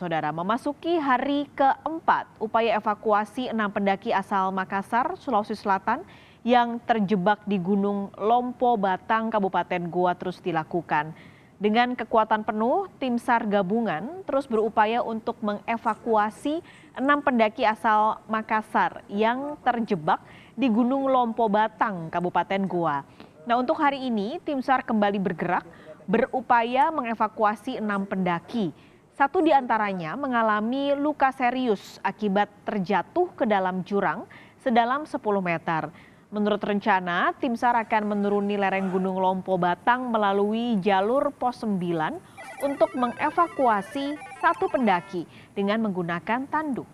Saudara, memasuki hari keempat, upaya evakuasi 6 pendaki asal Makassar, Sulawesi Selatan yang terjebak di Gunung Lompo Batang, Kabupaten Goa terus dilakukan. Dengan kekuatan penuh, tim SAR gabungan terus berupaya untuk mengevakuasi 6 pendaki asal Makassar yang terjebak di Gunung Lompo Batang, Kabupaten Goa. Nah, untuk hari ini, tim SAR kembali bergerak berupaya mengevakuasi 6 pendaki. Satu di antaranya mengalami luka serius akibat terjatuh ke dalam jurang sedalam 10 meter. Menurut rencana, tim SAR akan menuruni lereng Gunung Lompo Batang melalui jalur pos 9 untuk mengevakuasi 1 pendaki dengan menggunakan tanduk.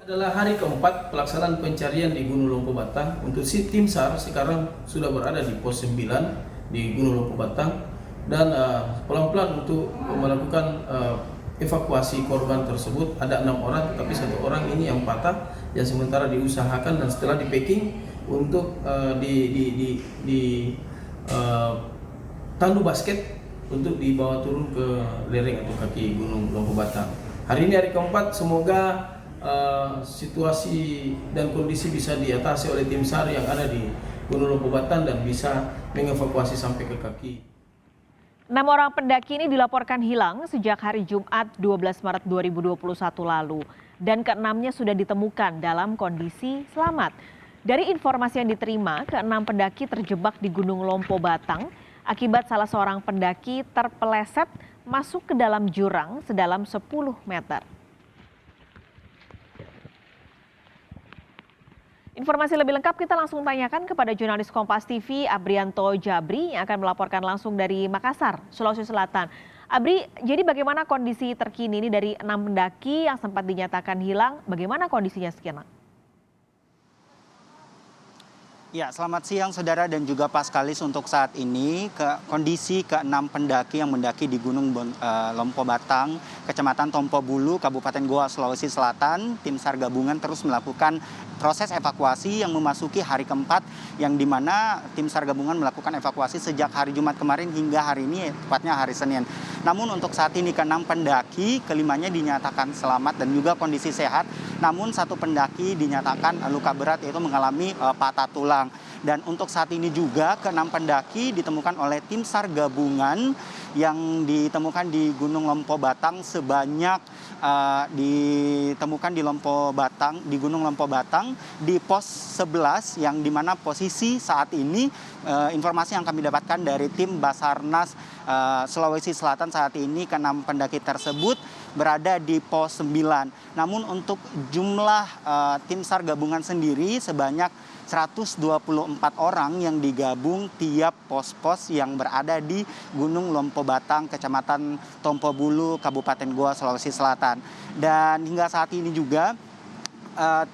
Adalah hari keempat pelaksanaan pencarian di Gunung Lompo Batang. Untuk tim SAR sekarang sudah berada di pos 9 di Gunung Lompo Batang dan pelan-pelan untuk melakukan evakuasi korban tersebut. Ada 6 orang, tetapi 1 orang ini yang patah yang sementara diusahakan dan setelah di packing untuk tandu basket untuk dibawa turun ke lereng atau kaki Gunung Lompo Batang. Hari ini hari keempat, semoga situasi dan kondisi bisa diatasi oleh tim SAR yang ada di Gunung Lompo Batang dan bisa mengevakuasi sampai ke kaki. 6 orang pendaki ini dilaporkan hilang sejak hari Jumat 12 Maret 2021 lalu dan ke-6-nya sudah ditemukan dalam kondisi selamat. Dari informasi yang diterima, ke-6 pendaki terjebak di Gunung Lompo Batang akibat salah seorang pendaki terpeleset masuk ke dalam jurang sedalam 10 meter. Informasi lebih lengkap kita langsung tanyakan kepada jurnalis Kompas TV Abrianto Jabri yang akan melaporkan langsung dari Makassar, Sulawesi Selatan. Abri, jadi bagaimana kondisi terkini ini dari 6 pendaki yang sempat dinyatakan hilang? Bagaimana kondisinya sekarang? Ya, selamat siang saudara dan juga Paskalis. Untuk saat ini kondisi ke-6 pendaki yang mendaki di Gunung Lompo Batang, Kecamatan Tompo Bulu, Kabupaten Goa, Sulawesi Selatan, tim SAR gabungan terus melakukan proses evakuasi yang memasuki hari keempat, yang dimana tim SAR gabungan melakukan evakuasi sejak hari Jumat kemarin hingga hari ini, tepatnya hari Senin. Namun untuk saat ini ke-6 pendaki, kelimanya dinyatakan selamat dan juga kondisi sehat, namun 1 pendaki dinyatakan luka berat yaitu mengalami patah tulang. Dan untuk saat ini juga ke-6 pendaki ditemukan oleh tim SAR gabungan yang ditemukan di Gunung Lompo Batang sebanyak ditemukan di Gunung Lompo Batang di pos 11 yang dimana posisi saat ini informasi yang kami dapatkan dari tim Basarnas Sulawesi Selatan saat ini ke-6 pendaki tersebut berada di pos 9. Namun untuk jumlah tim SAR gabungan sendiri sebanyak 124 orang yang digabung tiap pos-pos yang berada di Gunung Lompo Batang, Kecamatan Tompo Bulu, Kabupaten Goa, Sulawesi Selatan. Dan hingga saat ini juga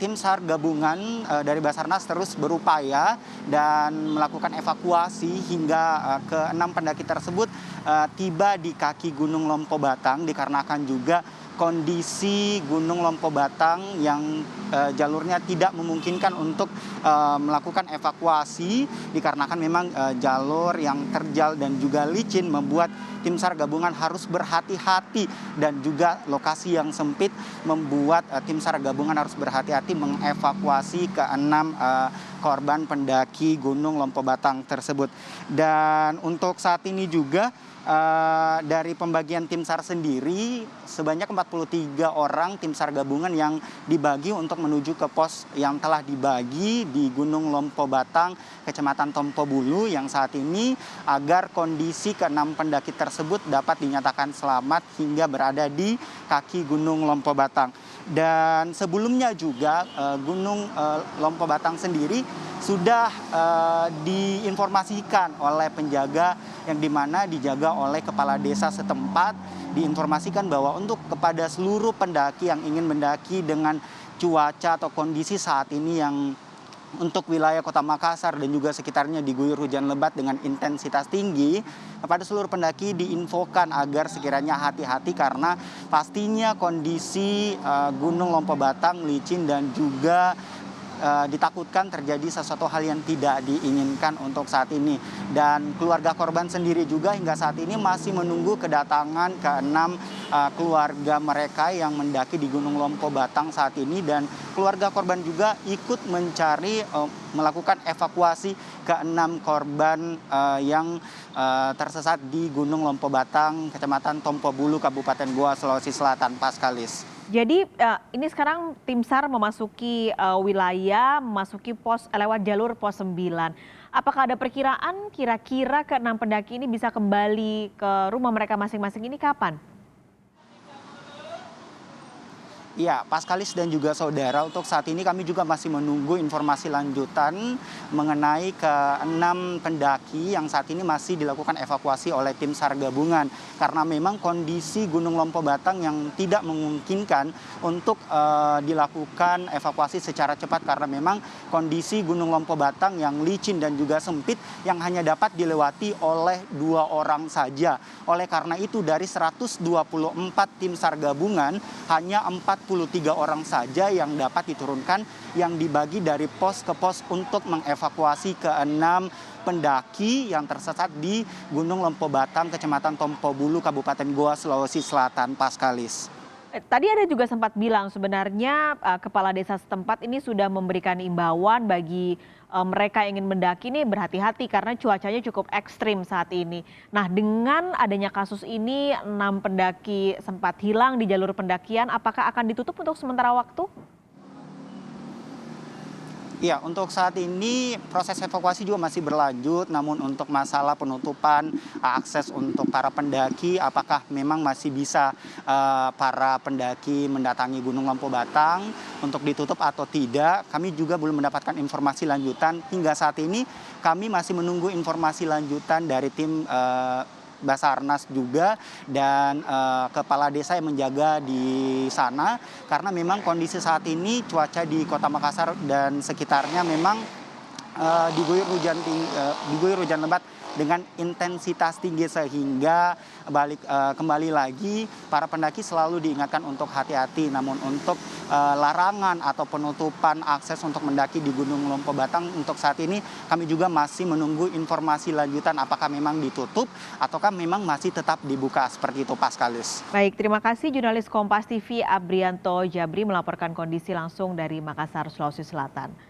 tim SAR gabungan dari Basarnas terus berupaya dan melakukan evakuasi hingga ke-6 pendaki tersebut tiba di kaki Gunung Lompo Batang dikarenakan juga kondisi Gunung Lompo Batang yang jalurnya tidak memungkinkan untuk melakukan evakuasi dikarenakan memang jalur yang terjal dan juga licin membuat tim SAR gabungan harus berhati-hati dan juga lokasi yang sempit membuat tim SAR gabungan harus berhati-hati mengevakuasi ke-6 korban pendaki Gunung Lompo Batang tersebut. Dan untuk saat ini juga dari pembagian tim SAR sendiri sebanyak 43 orang tim SAR gabungan yang dibagi untuk menuju ke pos yang telah dibagi di Gunung Lompo Batang, Kecamatan Tompo Bulu yang saat ini agar kondisi ke-6 pendaki tersebut dapat dinyatakan selamat hingga berada di kaki Gunung Lompo Batang. Dan sebelumnya juga Gunung Lompo Batang sendiri sudah diinformasikan oleh penjaga yang dimana dijaga oleh kepala desa setempat, diinformasikan bahwa untuk kepada seluruh pendaki yang ingin mendaki dengan cuaca atau kondisi saat ini yang untuk wilayah Kota Makassar dan juga sekitarnya diguyur hujan lebat dengan intensitas tinggi, kepada seluruh pendaki diinfokan agar sekiranya hati-hati karena pastinya kondisi Gunung Lompo Batang licin dan juga ditakutkan terjadi sesuatu hal yang tidak diinginkan untuk saat ini. Dan keluarga korban sendiri juga hingga saat ini masih menunggu kedatangan ke-6 keluarga mereka yang mendaki di Gunung Lompo Batang saat ini, dan keluarga korban juga ikut mencari melakukan evakuasi ke-6 korban yang tersesat di Gunung Lompo Batang, Kecamatan Tompo Bulu, Kabupaten Goa, Sulawesi Selatan, Paskalis. Jadi ini sekarang tim SAR memasuki wilayah, memasuki lewat jalur pos 9. Apakah ada perkiraan kira-kira ke-6 pendaki ini bisa kembali ke rumah mereka masing-masing ini kapan? Ya, Paskalis dan juga saudara, untuk saat ini kami juga masih menunggu informasi lanjutan mengenai ke-6 pendaki yang saat ini masih dilakukan evakuasi oleh tim SAR gabungan. Karena memang kondisi Gunung Lompo Batang yang tidak memungkinkan untuk dilakukan evakuasi secara cepat, karena memang kondisi Gunung Lompo Batang yang licin dan juga sempit yang hanya dapat dilewati oleh 2 orang saja. Oleh karena itu dari 124 tim SAR gabungan hanya 43 orang saja yang dapat diturunkan, yang dibagi dari pos ke pos untuk mengevakuasi ke-6 pendaki yang tersesat di Gunung Lompo Batang, Kecamatan Tompo Bulu, Kabupaten Goa, Sulawesi Selatan, Paskalis. Tadi ada juga sempat bilang sebenarnya kepala desa setempat ini sudah memberikan imbauan bagi mereka yang ingin mendaki ini berhati-hati karena cuacanya cukup ekstrim saat ini. Nah, dengan adanya kasus ini 6 pendaki sempat hilang di jalur pendakian, apakah akan ditutup untuk sementara waktu? Ya, untuk saat ini proses evakuasi juga masih berlanjut, namun untuk masalah penutupan akses untuk para pendaki, apakah memang masih bisa para pendaki mendatangi Gunung Lompo Batang untuk ditutup atau tidak, kami juga belum mendapatkan informasi lanjutan. Hingga saat ini kami masih menunggu informasi lanjutan dari tim Basarnas juga dan kepala desa yang menjaga di sana, karena memang kondisi saat ini cuaca di Kota Makassar dan sekitarnya memang diguyur hujan lebat dengan intensitas tinggi, sehingga kembali lagi para pendaki selalu diingatkan untuk hati-hati. Namun untuk larangan atau penutupan akses untuk mendaki di Gunung Lompo Batang untuk saat ini kami juga masih menunggu informasi lanjutan, apakah memang ditutup ataukah memang masih tetap dibuka, seperti itu, Paskalis. Baik, terima kasih jurnalis Kompas TV Abrianto Jabri melaporkan kondisi langsung dari Makassar, Sulawesi Selatan.